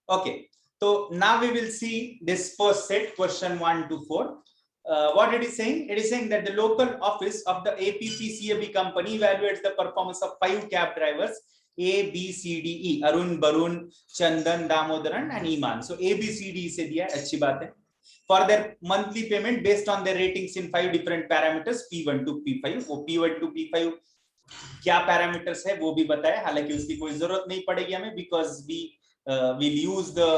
Okay, so now we will see this first set, question 1 to 4. What it is saying? It is saying that the local office of the APPCAB company evaluates the performance of 5 cab drivers A, B, C, D, E. Arun, Barun, Chandan, Damodaran and Iman. So A, B, C, D से दिया है, अच्छी बात है. For their monthly payment based on their ratings in 5 different parameters P1 to P5. वो P1 to P5 क्या parameters है वो भी बताया, हालांकि उसकी कोई जरूरत नहीं पड़ेगी हमें, because we will use the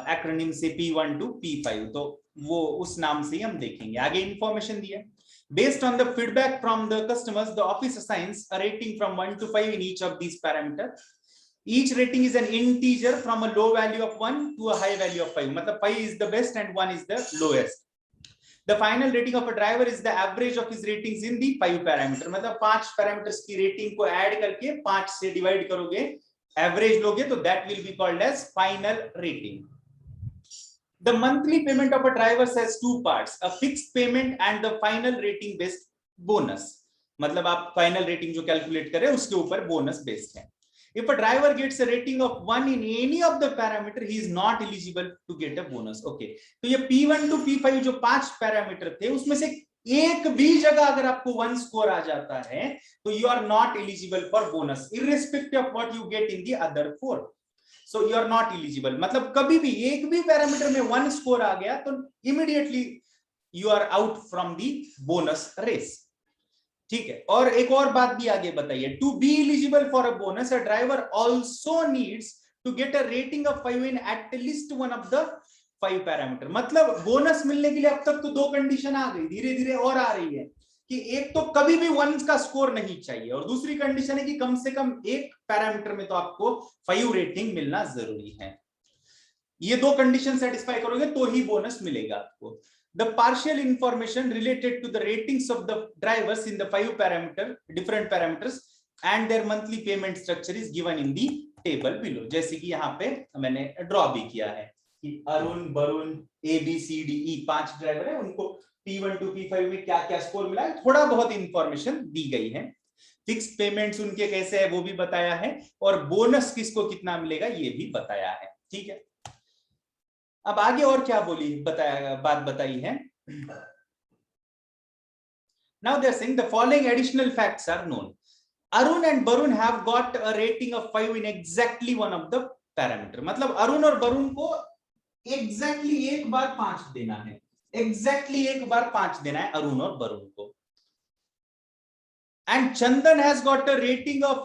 acronym से P1 to P5. तो वो उस नाम से ही हम देखेंगे. आगे इंफॉर्मेशन दिया. Based on the feedback from the customers, the office assigns a rating from 1 to 5 in each of these parameters. Each rating is an integer from a low value of 1 to a high value of 5. मतलब 5 is the best and 1 is the lowest. The final rating of a driver is the average of his ratings in the 5 parameter. मतलब 5 parameters की rating को add करके 5 से divide करोगे, average लोगे, तो that will be called as final rating. The monthly payment of a driver has two parts, a fixed payment and the final rating based bonus. मतलब आप final rating जो calculate करें उसके ऊपर bonus based है. If a driver gets a rating of 1 in any of the parameter, he is not eligible to get a bonus. Okay, तो ये P1 to P5 जो 5 पैरामीटर थे उसमें से एक भी जगह अगर आपको 1 स्कोर आ जाता है तो you are not eligible for bonus, irrespective of what you get in the other 4. So you are not eligible. मतलब कभी भी एक भी पैरामीटर में 1 स्कोर आ गया तो immediately you are out from the bonus race. ठीक है. और एक और बात भी आगे बताइए. To be eligible for a bonus, a driver also needs to get a rating of 5 in at least one of the 5 parameter. मतलब बोनस मिलने के लिए अब तक तो 2 कंडीशन आ गई, धीरे धीरे और आ रही है कि एक तो कभी भी 1 का स्कोर नहीं चाहिए और दूसरी कंडीशन है कि कम से कम एक पैरामीटर में तो आपको 5 रेटिंग मिलना जरूरी है. ये 2 कंडीशन सेटिस्फाई करोगे तो ही बोनस मिलेगा आपको. The partial information related to the ratings of the drivers in the 5 different parameters and their monthly payment structure is given in the table below. जैसे कि यहाँ पे मैंने ड्रॉ भी किया है कि Arun, Varun, A, B, C, D, E 5 driver है, उनको P1 to P5 में क्या क्या स्कोर मिला है, थोड़ा बहुत इंफॉर्मेशन दी गई है. फिक्स्ड पेमेंट्स उनके कैसे है वो भी बताया है और बोनस किसको कितना मिलेगा ये भी बताया है. ठीक है. अब आगे और क्या बोली बात बताई है. Now they are saying the following additional facts are known. Arun and Barun have got a rating of 5 in exactly one of the parameter. मतलब अरुण और वरुण को exactly एक बार 5 देना है, exactly एक बार 5 देना है अरुण और वरुण को. And Chandan has got a rating of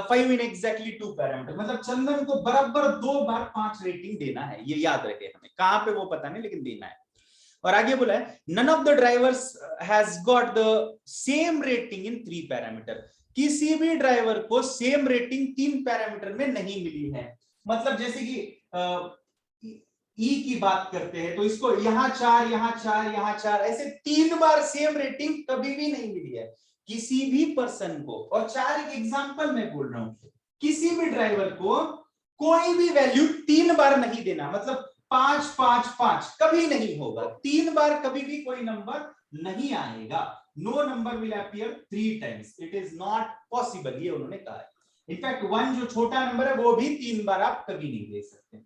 5 in exactly 2 parameter. मतलब चंदन को बराबर 2 बार 5 रेटिंग देना है. ये याद रखे हमें, कहां पे वो पता नहीं लेकिन देना है. और आगे बोला है none of the drivers has got the same rating in 3 parameter. किसी भी ड्राइवर को सेम रेटिंग 3 पैरामीटर में नहीं मिली है. मतलब जैसे कि E की बात करते हैं तो इसको यहां 4 यहां 4 यहां 4 ऐसे 3 बार सेम रेटिंग कभी भी नहीं मिली है किसी भी पर्सन को. और 4 एक एग्जांपल मैं बोल रहा हूं, किसी भी ड्राइवर को कोई भी वैल्यू 3 बार नहीं देना. मतलब 5 5 5 कभी नहीं होगा, 3 बार कभी भी कोई नंबर नहीं आएगा. No number will appear 3 times. It is not possible, ये उन्होंने कहा है. इनफैक्ट 1 जो छोटा नंबर है वो भी 3 बार आप कभी नहीं दे सकते.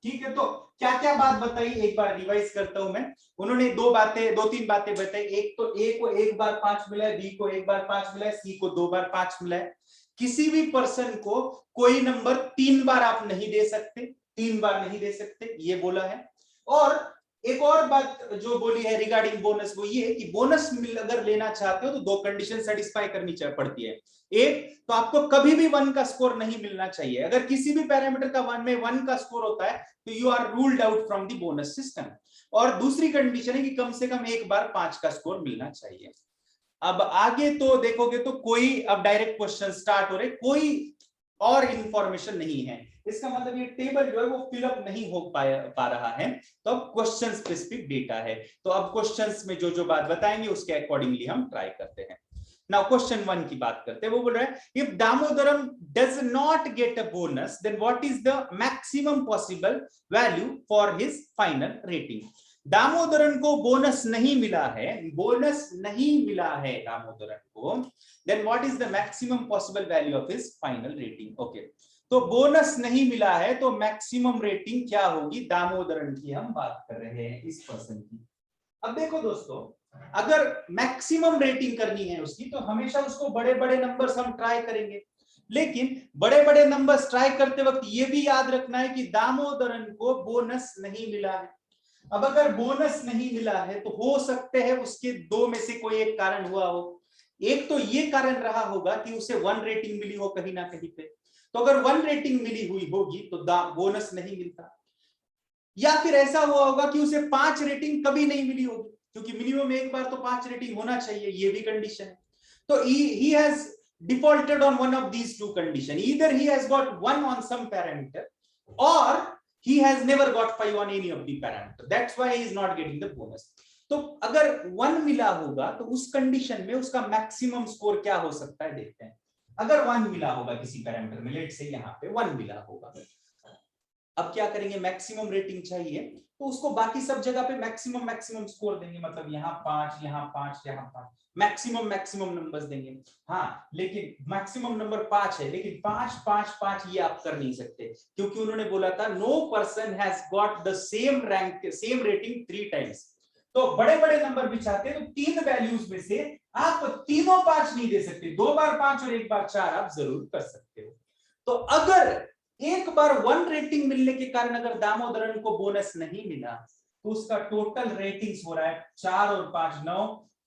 ठीक है. तो क्या क्या बात बताई एक बार रिवाइज करता हूं मैं. उन्होंने 2-3 बातें बताई. एक तो A को 1 बार 5 मिला है, B को 1 बार 5 मिला है, C को 2 बार 5 मिला है. किसी भी पर्सन को कोई नंबर 3 बार आप नहीं दे सकते, 3 बार नहीं दे सकते, ये बोला है. और एक और बात जो बोली है रिगार्डिंग बोनस वो ये कि बोनस अगर लेना चाहते हो तो 2 कंडीशन सेटिस्फाई करनी पड़ती है. एक तो आपको कभी भी 1 का स्कोर नहीं मिलना चाहिए. अगर किसी भी पैरामीटर का 1 का स्कोर होता है तो you are ruled out from the bonus system. और दूसरी कंडीशन है कि कम से कम एक बार 5 का स्कोर मिलना चाहिए. अब आगे तो देखोगे तो कोई अब डायरेक्ट क्वेश्चन स्टार्ट हो रहे, कोई और इंफॉर्मेशन नहीं है. इसका मतलब ये टेबल जो है वो फिलअप नहीं हो पा रहा है. तो अब क्वेश्चन स्पेसिफिक डेटा है. तो अब क्वेश्चंस में जो जो बात बताएंगे उसके अकॉर्डिंगली हम ट्राई करते हैं. नाउ क्वेश्चन 1 की बात करते हैं. वो बोल रहा है if Damodaram does not get a bonus then what is the maximum possible value for his final rating. Damodaran को बोनस नहीं मिला है, बोनस नहीं मिला है दामोदरन को, then what is the maximum possible value of his final rating. Okay, तो bonus नहीं मिला है तो मैक्सिमम रेटिंग क्या होगी, दामोदरन की हम बात कर रहे हैं इस पर्सन की। अब देखो दोस्तों, अगर मैक्सिमम रेटिंग करनी है उसकी तो हमेशा उसको बड़े बड़े नंबर्स हम ट्राई करेंगे, लेकिन बड़े बड़े नंबर्स ट्राई करते वक्त ये भी याद रखना है कि दामोदरन को बोनस नहीं मिला है। अब अगर बोनस नहीं मिला है तो हो सकते हैं उसके दो में से कोई एक कारण हुआ हो। एक तो ये कारण रहा होगा कि उसे 1 रेटिंग मिली हो कहीं ना कहीं पे, तो अगर 1 रेटिंग मिली हुई होगी तो बोनस नहीं मिलता। या फिर ऐसा हुआ होगा कि उसे 5 रेटिंग कभी नहीं मिली होगी, क्योंकि मिनिमम एक बार तो 5 रेटिंग होना चाहिए, ये भी कंडीशन है। तो he has defaulted on one of these two condition. Either he has got 1 on some parameter or he has never got 5 on any of the parameter. That's why he is not getting the bonus. तो अगर 1 मिला होगा तो उस condition में उसका maximum score क्या हो सकता है देखते हैं। अगर 1 मिला होगा किसी पैरामीटर में, लेट से यहाँ पे 1 मिला होगा, अब क्या करेंगे, मैक्सिमम रेटिंग चाहिए तो उसको बाकी सब जगह पे मैक्सिमम मैक्सिमम स्कोर देंगे, मतलब यहाँ 5, यहाँ 5, यहाँ 5, मैक्सिमम मैक्सिमम नंबर्स देंगे। हाँ, लेकिन मैक्सिमम नंबर 5 है, लेकिन 5 5 5 ये आप कर नहीं सकते, क्योंकि उन्होंने बोला था no person has got the same rank same rating 3 times. तो बड़े बड़े नंबर भी चाहते हैं तो 3 वैल्यूज में से आप तीनों 5 नहीं दे सकते, 2 बार 5 और 1 बार 4 आप जरूर कर सकते हो। तो अगर एक बार 1 रेटिंग मिलने के कारण अगर दामोदरन को बोनस नहीं मिला तो उसका टोटल रेटिंग्स हो रहा है 4 और 5 9,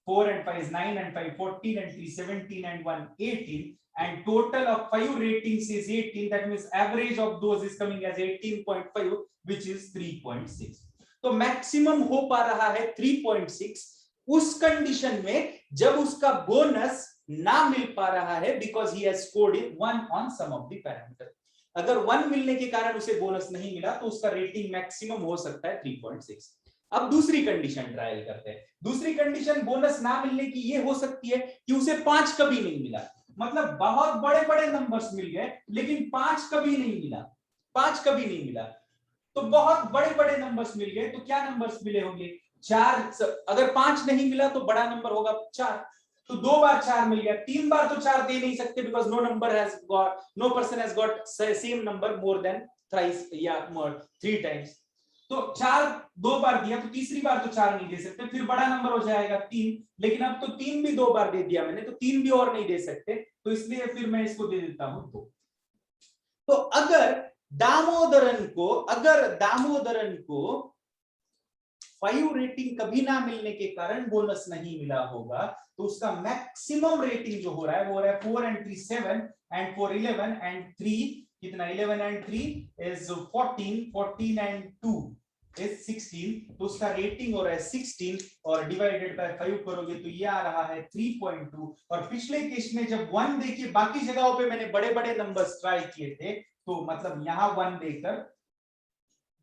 4 and 5 is 9 and 5 14 and 3 17 and 1 18 and total of 5 ratings is 18, that means average of those is coming as 18.5 which is 3.6। तो मैक्सिमम हो पा रहा है 3.6 उस कंडीशन में जब उसका बोनस ना मिल पा रहा है because he has scored 1 on some of the parameter. अगर 1 मिलने के कारण उसे बोनस नहीं मिला तो उसका रेटिंग मैक्सिमम हो सकता है 3.6। अब दूसरी कंडीशन ट्रायल करते हैं। दूसरी कंडीशन बोनस ना मिलने की ये हो सकती है कि उसे 5 कभी नहीं मिला, मतलब बहुत बड़े बड़े नंबर्स मिल गए लेकिन 5 कभी नहीं मिला, 5 कभी नहीं मिला। तो बहुत बड़े बड़े नंबर्स मिल गए तो क्या नंबर्स मिले होंगे, 4। अगर 5 नहीं मिला तो बड़ा नंबर होगा 4, तो 2 बार 4 मिल गया, 3 बार तो 4 दे नहीं सकते because no person has got same number more than thrice या मोर 3 टाइम्स। तो 4 2 बार दिया तो तीसरी बार तो 4 नहीं दे सकते, फिर बड़ा नंबर हो जाएगा 3, लेकिन अब तो 3 भी 2 बार दे दिया मैंने तो 3 भी और नहीं दे सकते, तो इसलिए फिर मैं इसको दे देता हूं 2। तो अगर दामोदरन को 5 रेटिंग कभी ना मिलने के कारण बोनस नहीं मिला होगा तो उसका मैक्सिमम रेटिंग जो हो रहा है वो हो रहा है 4 and 3 7 and 4 11 and 3 कितना 11 and 3 is 14, 14 and 2 is 16, तो उसका रेटिंग हो रहा है 16 और डिवाइडेड बाय 5 करोगे तो ये आ रहा है 3.2। और पिछले केस में जब 1 देखिए, बाकी जगहों पे मैंने बड़े बड़े नंबर्स ट्राई किए थे तो मतलब यहाँ 1 देकर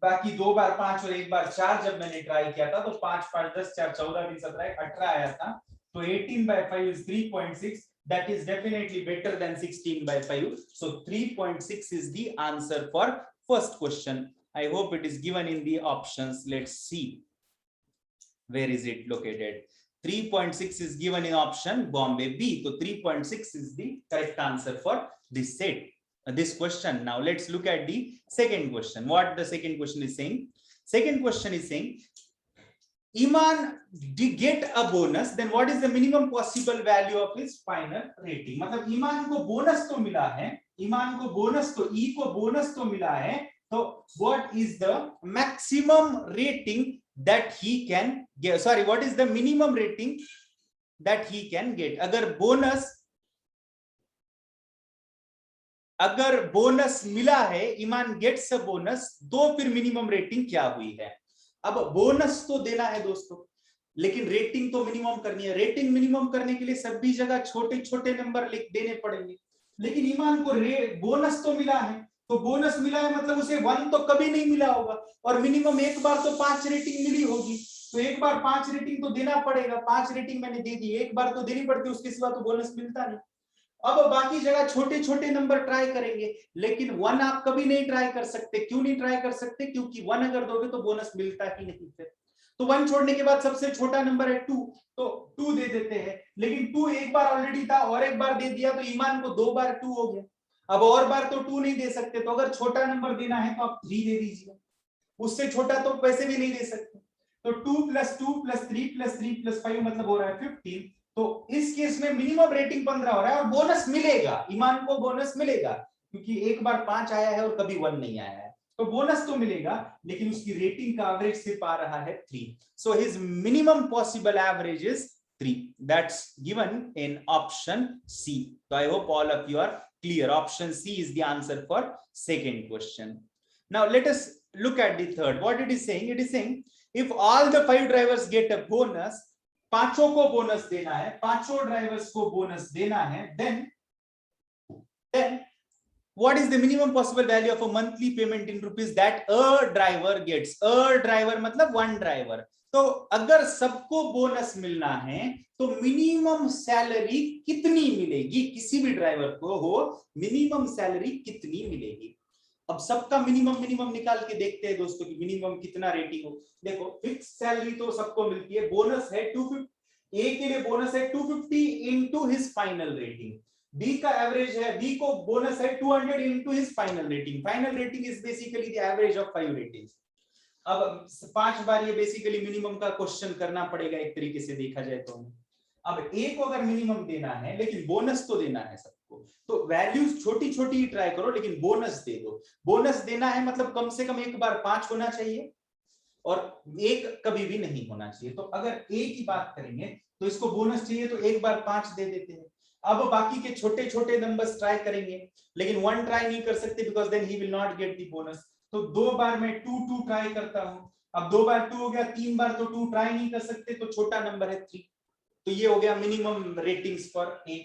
बाकी 2 बार 5 और 1 बार 4 जब मैंने ट्राई किया था तो 5 5 10 4 14 3 17 18 आया था, तो 18 by 5 is 3.6, that is definitely better than 16 by 5, so 3.6 is the answer for first question. I hope it is given in the options. Let's see where is it located. 3.6 is given in option Bombay B, so 3.6 is the correct answer for this set. This question. Now let's look at the second question. What the second question is saying? Second question is saying Iman did get a bonus, then what is the minimum possible value of his final rating? मतलब ईमान को bonus तो मिला है, ईमान को bonus तो ई को bonus तो मिला है, तो what is the maximum rating that he can get? Sorry, what is the minimum rating that he can get? अगर बोनस मिला है, ईमान गेट्स अ बोनस, तो फिर मिनिमम रेटिंग क्या हुई है? अब बोनस तो देना है दोस्तों, लेकिन रेटिंग तो मिनिमम करनी है। रेटिंग मिनिमम करने के लिए सभी जगह छोटे छोटे नंबर देने पड़ेंगे, लेकिन ईमान को बोनस तो मिला है, तो बोनस मिला है मतलब उसे 1 तो कभी नहीं मिला होगा और मिनिमम एक बार तो 5 रेटिंग मिली होगी, तो एक बार 5 रेटिंग तो देना पड़ेगा। 5 रेटिंग मैंने दे दी, एक बार तो देनी पड़ती, उसके सिवा तो बोनस मिलता नहीं। अब बाकी जगह छोटे छोटे नंबर ट्राई करेंगे, लेकिन 1 आप कभी नहीं ट्राई कर सकते। क्यों नहीं ट्राई कर सकते? क्योंकि 1 अगर दोगे तो बोनस मिलता ही नहीं फिर। तो 1 छोड़ने के बाद सबसे छोटा नंबर है 2, तो 2 दे देते हैं, लेकिन 2 एक बार ऑलरेडी था और एक बार दे दिया तो ईमान को 2 बार 2 हो गया। अब और बार तो 2 नहीं दे सकते, तो अगर छोटा नंबर देना है तो आप 3 दे दीजिए, उससे छोटा तो वैसे भी नहीं दे सकते। तो 2 + 2 + 3 + 3 + 5 मतलब हो रहा है 15। तो इस केस में मिनिमम रेटिंग 15 हो रहा है और बोनस मिलेगा, ईमान को बोनस मिलेगा, क्योंकि एक बार 5 आया है और कभी 1 नहीं आया है, तो बोनस तो मिलेगा, लेकिन उसकी रेटिंग का एवरेज सिर्फ आ रहा है 3। So his minimum possible average is 3। That's given in option C. तो I hope all of you are clear. Option C is the answer for second question. Now let us look at the third. What it is saying? It is saying if all the 5 drivers get a bonus, पांचों को bonus देना है, पांचों drivers को bonus देना है, then what is the minimum possible value of a monthly payment in rupees that a driver gets? A driver मतलब one driver. तो अगर सबको बोनस मिलना है तो मिनिमम सैलरी कितनी मिलेगी, किसी भी ड्राइवर को हो मिनिमम सैलरी कितनी मिलेगी। अब सबका मिनिमम निकाल के देखते हैं दोस्तों कि मिनिमम कितना रेटिंग हो। देखो फिक्स सैलरी तो सबको मिलती है, बोनस है 250, ए के लिए बोनस है 250 into his final rating, B का एवरेज है, बी को बोनस है 200 into his final rating. Final rating is basically the average of 5 ratings. अब 5 बार ये बेसिकली मिनिमम का क्वेश्चन करना पड़ेगा एक तरीके से देखा जाए तो। अब ए को अगर मिनिमम देना है लेकिन बोनस तो देना है सबको, तो वैल्यूज छोटी छोटी ही ट्राई करो लेकिन बोनस दे दो। बोनस देना है मतलब कम से कम एक बार 5 होना चाहिए और एक कभी भी नहीं होना चाहिए। तो अगर ए की बात करेंगे तो इसको बोनस चाहिए तो एक बार 5 दे देते हैं। अब बाकी के छोटे छोटे नंबर्स ट्राई करेंगे, लेकिन 1 ट्राई नहीं कर सकते because then he will not get the bonus. तो 2 बार मैं 2 ट्राई करता हूं। अब 2 बार 2 हो गया, 3 बार तो 2 ट्राई नहीं कर सकते, तो छोटा नंबर है 3। तो ये हो गया minimum ratings for A.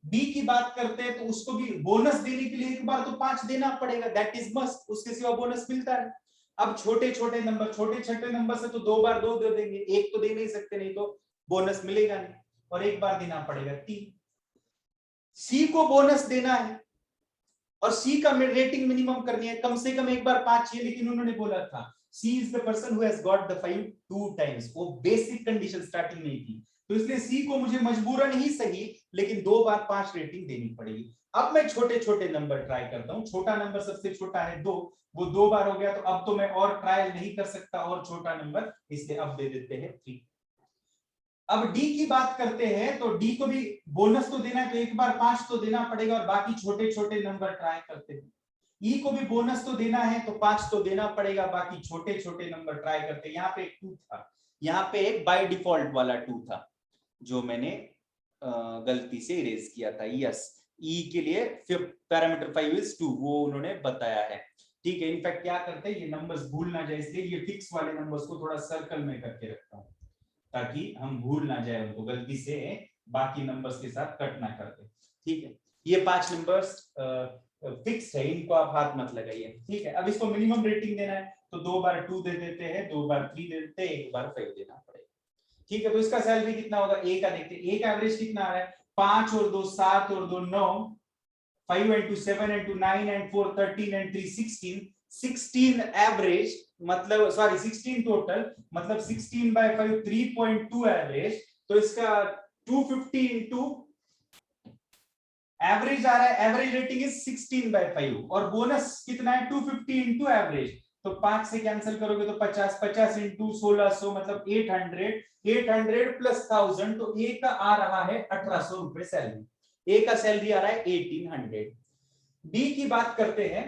B की बात करते हैं तो उसको भी बोनस देने के लिए एक बार तो 5 देना पड़ेगा, दैट इज मस्ट, उसके सिवा बोनस मिलता है। अब छोटे छोटे नंबर से तो 2 बार 2 दे देंगे, एक तो दे नहीं सकते, नहीं तो बोनस मिलेगा नहीं, और एक बार देना पड़ेगा 3। सी को बोनस देना है और सी का रेटिंग मिनिमम करनी है, कम से कम एक बार 5 चाहिए, लेकिन उन्होंने बोला था C is the person who has got the 5 2 times, वो बेसिक कंडीशन स्टार्टिंग में थी, तो इसलिए सी को मुझे मजबूरन ही सही लेकिन 2 बार 5 रेटिंग देनी पड़ेगी। अब मैं छोटे छोटे नंबर ट्राई करता हूं। छोटा नंबर सबसे छोटा है 2, वो 2 बार हो गया, तो अब तो मैं और ट्रायल नहीं कर सकता और छोटा नंबर, इसलिए अब दे देते हैं 3। अब डी की बात करते हैं तो डी को भी बोनस तो देना है, तो एक बार 5 तो देना पड़ेगा और बाकी छोटे छोटे नंबर ट्राई करते हैं। ई को भी बोनस तो देना है तो 5 तो देना पड़ेगा, बाकी छोटे छोटे नंबर ट्राई करते हैं। यहाँ पे एक 2 था, यहाँ पे एक बाय डिफॉल्ट वाला 2 था जो मैंने गलती से इरेज किया था। यस, ई के लिए पैरामीटर 5 इज 2, वो उन्होंने बताया है। ठीक है, इनफैक्ट क्या करते हैं ये नंबर्स भूल ना जाए, इसलिए ये फिक्स वाले नंबर्स को थोड़ा सर्कल में करके रखता हूं ताकि हम भूल ना जाए उनको, गलती से बाकी नंबर्स के साथ कट ना कर दे। ठीक है, ये 5 नंबर्स फिक्स है, इनको आप हाथ मत लगाइए। ठीक है, अब इसको मिनिमम रेटिंग देना है तो 2 बार 2 दे देते हैं, 2 बार 3 दे देते हैं, एक बार 5 देना पड़ेगा। ठीक है, तो इसका सैलरी कितना होगा ए का देखते हैं। ए का एवरेज कितना आ रहा है, 5 और 2 7 और 2 9, 5 and 2 7 and 2 9 and 4 13 and 3 16, 16 average मतलब सॉरी 16 टोटल मतलब 16 by 5 3.2 एवरेज। तो इसका 250 इंटू एवरेज आ रहा है, एवरेज रेटिंग इज 16 by 5 और बोनस कितना है 250 इंटू एवरेज, तो 5 से कैंसिल करोगे तो 50, 50 इंटू 1600 मतलब 800, 800 प्लस 1000, तो ए का आ रहा है 1800 रुपए सैलरी। ए का सैलरी आ रहा है 1800। बी की बात करते हैं,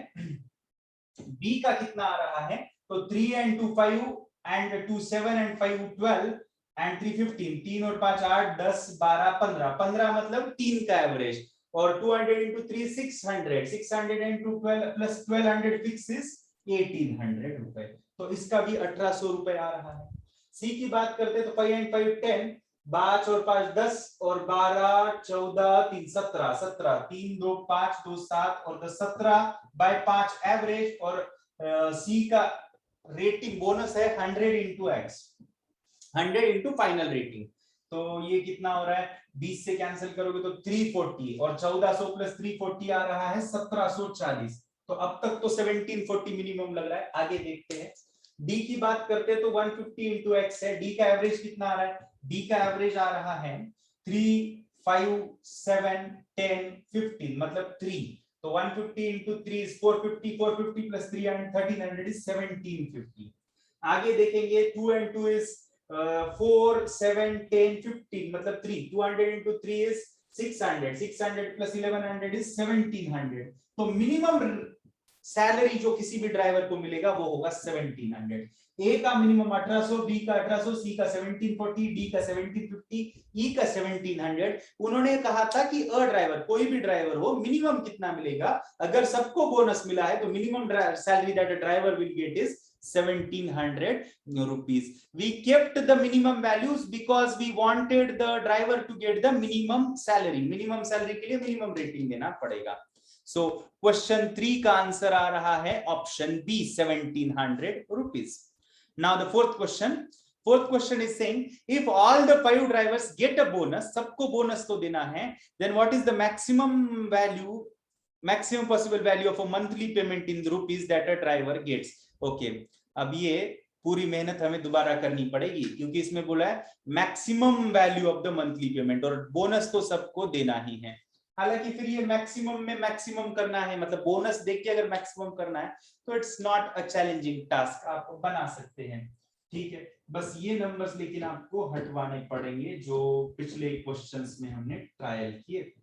बी का कितना आ रहा है, तो 3 and 2 5 and 2 7 and 5 12 and 3 15, 3 और 5 8 10 12 15, 15 मतलब 3 का एवरेज, और 200 into 3 600, 600 into 12 plus 1200 fix is 1800 रुपए, तो इसका भी 1800 रुपए आ रहा है। सी की बात करते हैं तो 5 and 5 10, 5 और 5 10 और 12 14 3 17, 17 3 2 5 2 7 और 10 17 by 5 एवरेज, और सी का रेटिंग बोनस है 100 into x, 100 into final rating, तो ये कितना हो रहा है 20 से कैंसिल करोगे तो 340, और 1400 प्लस 340 आ रहा है 1740। तो अब तक तो 1740 मिनिमम लग रहा है। आगे देखते हैं, डी की बात करते हैं तो 150 into x है। डी का एवरेज कितना आ रहा है, डी का एवरेज आ रहा है 3 5 7 10 15 मतलब 3, तो 150 into 3 is 450, 450 plus 300, 1300 is 1750. आगे देखेंगे 2 and 2 is 4, 7, 10, 15 मतलब 3, 200 into 3 is 600, 600 plus 1100 is 1700. तो मिनिमम सैलरी जो किसी भी ड्राइवर को मिलेगा वो होगा 1700. ए का मिनिमम 1800, बी का 1800, सी का 1740, डी का 1750, ई का 1700. उन्होंने कहा था कि अ ड्राइवर, कोई भी ड्राइवर हो, मिनिमम कितना मिलेगा. अगर सबको बोनस मिला है तो minimum salary that a driver will get is 1700 rupees. We kept the minimum values because we wanted the driver to get the minimum salary. Minimum salary के लिए minimum rating देना पड़ेगा. So question 3 का answer आ रहा है option B, 1700 rupees. Now the fourth question is saying if all the 5 drivers get a bonus, सबको bonus तो देना है, then what is the maximum possible value of a monthly payment in the rupees that a driver gets. Okay, अब ये पूरी मेहनत हमें दोबारा करनी पड़ेगी क्योंकि इसमें बोला है maximum value of the monthly payment और बोनस तो सबको देना ही है. हालांकि फिर ये मैक्सिमम में मैक्सिमम करना है, मतलब बोनस देख के अगर मैक्सिमम करना है तो it's not a challenging task, आप बना सकते हैं. ठीक है, बस ये नंबर्स लेकिन आपको हटवाने पड़ेंगे जो पिछले क्वेश्चंस में हमने ट्रायल किए थे.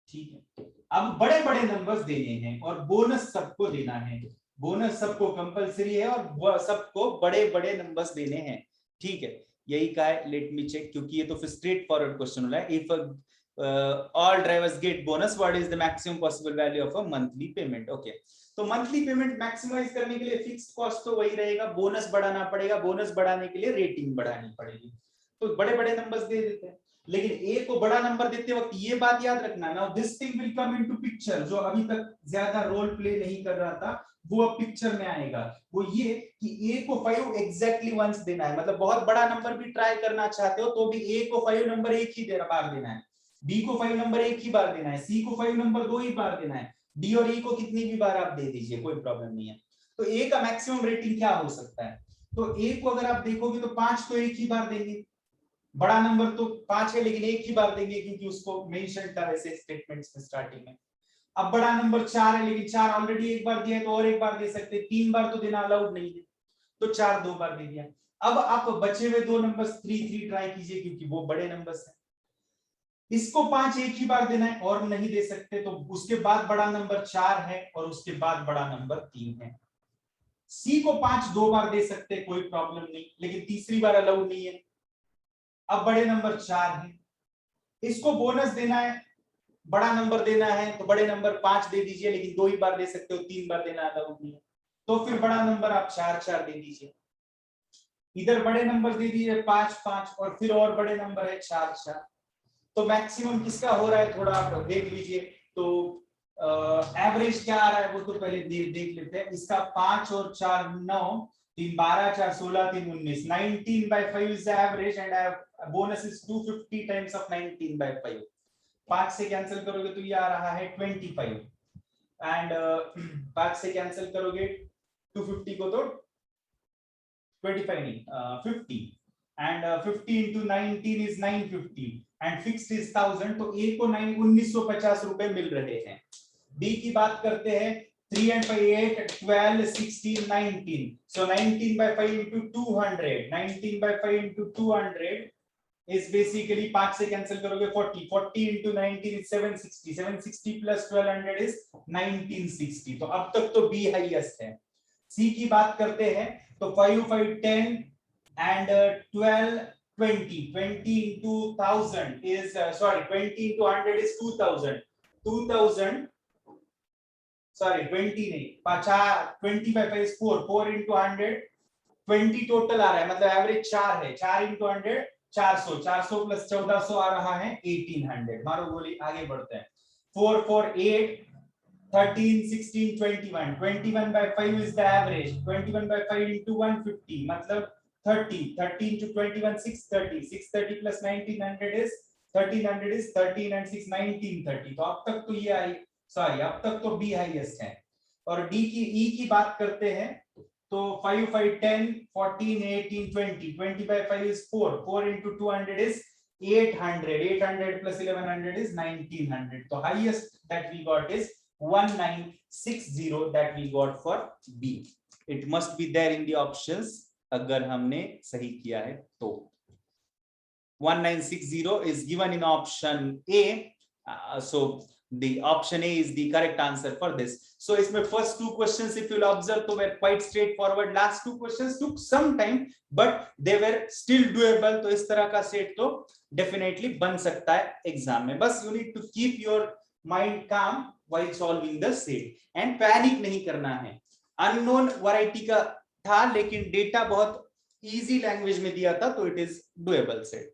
ठीक है, अब बड़े बड़े नंबर्स देने हैं और बोनस सबको देना है. बोनस सबको कंपलसरी है और सबको बड़े बड़े नंबर्स देने हैं. ठीक है, यही कहा है. लेट मी चेक, क्योंकि ये तो फिर स्ट्रेट फॉरवर्ड क्वेश्चन हो रहा है. If all drivers gate bonus, what is the maximum possible value of a monthly payment. Okay, तो मंथली पेमेंट मैक्सिमाइज करने के लिए फिक्स्ड कॉस्ट तो वही रहेगा, बोनस बढ़ाना पड़ेगा, बोनस बढ़ाने के लिए रेटिंग बढ़ानी पड़ेगी. तो बड़े बड़े नंबर्स दे देते हैं, लेकिन ए को बड़ा नंबर देते वक्त ये बात याद रखना, now this thing will come into picture. जो अभी तक ज्यादा रोल प्ले नहीं कर रहा था वो अब पिक्चर में आएगा. वो ये कि ए को 5 एग्जैक्टली वंस देना है, मतलब बहुत बड़ा नंबर भी ट्राई करना चाहते हो तो भी ए को 5 नंबर एक ही बार देना है, बी को 5 नंबर एक ही बार देना है, सी को 5 नंबर 2 ही बार देना है, डी और ई को कितनी भी बार आप दे दीजिए, कोई प्रॉब्लम नहीं है. तो ए का मैक्सिमम रेटिंग क्या हो सकता है. तो ए को अगर आप देखोगे तो 5 तो एक ही बार देंगे, बड़ा नंबर तो 5 है लेकिन एक ही बार देंगे क्योंकि उसको मेंशन था वैसे स्टेटमेंट्स में स्टार्टिंग में. अब बड़ा नंबर 4 है लेकिन 4 ऑलरेडी एक बार दिया है तो और एक बार दे सकते हैं, 3 बार तो देना अलाउड नहीं है, तो 4 2 बार दे दिया. अब आप बचे हुए 2 नंबर्स 3 ट्राई कीजिए क्योंकि वो बड़े नंबर्स हैं. इसको 5 एक ही बार देना है और नहीं दे सकते, तो उसके बाद बड़ा नंबर 4 है और उसके बाद बड़ा नंबर 3 है. सी को 5 2 बार दे सकते, कोई प्रॉब्लम नहीं, लेकिन तीसरी बार अलाउड नहीं है. अब बड़े नंबर 4 है, इसको बोनस देना है, बड़ा नंबर देना है तो बड़े नंबर 5 दे दीजिए, लेकिन 2 ही बार दे सकते हो, 3 बार देना अलाउड नहीं है. तो फिर बड़ा नंबर आप 4 दे दीजिए. इधर बड़े नंबर दे दीजिए 5 और फिर और बड़े नंबर है 4. तो मैक्सिमम किसका हो रहा है थोड़ा आप देख लीजिए. तो एवरेज क्या आ रहा है वो तो पहले देख लेते हैं. इसका 5 और 4 9, 3 12, 4 16, 3 19, 19/5 is the average and bonus is 250 times of 19/5. 5 से कैंसिल करोगे तो ये आ रहा है 25 एंड 5 से कैंसिल करोगे 250 को तो 25 नहीं 50 and 50 into 19 is 950 and fixed is 1000. तो ए को 1950 रुपए मिल रहे हैं. बी की बात करते हैं 3 and 5 8 12 16 19. So 19/5 into 200, 19/5 into 200 is basically 5 से कैंसिल करोगे 40 into 19 is 760, 760 plus 1200 is 1960. तो अब तक तो बी हाईएस्ट है. सी की बात करते हैं तो 5 5 10 and 12 20 into 1000 is 20 into 100 is 2000 20 नहीं 20/5 is 4 into 100 20 टोटल आ रहा है, मतलब एवरेज 4 है. 4 into 100 400 plus 1400 आ रहा है 1800. मारो गोली, आगे बढ़ते हैं. 4 4 8 13 16 21 21/5 is the average. 21/5 into 150 मतलब 30 13 to 21 630 630 plus 1900 is 1300 is 13 and 6 1930. तो अब तक तो ये आई अब तक तो बी हाईएस्ट है. और डी की ई की बात करते हैं तो 5 5 10 14 18 20 20/5 is 4 into 200 is 800 plus 1100 is 1900. So highest that we got is 1960 that we got for B. It must be there in the options अगर हमने सही किया है तो 1960 is given in option A. So the option A is the correct answer for this. So इसमें first two questions if you'll observe तो were quite straightforward. Last two questions took some time but they were still doable. तो इस तरह का set तो definitely बन सकता है exam में. बस you need to keep your mind calm while solving the set and panic नहीं करना है. Unknown variety का था लेकिन data बहुत easy language में दिया था तो it is doable set.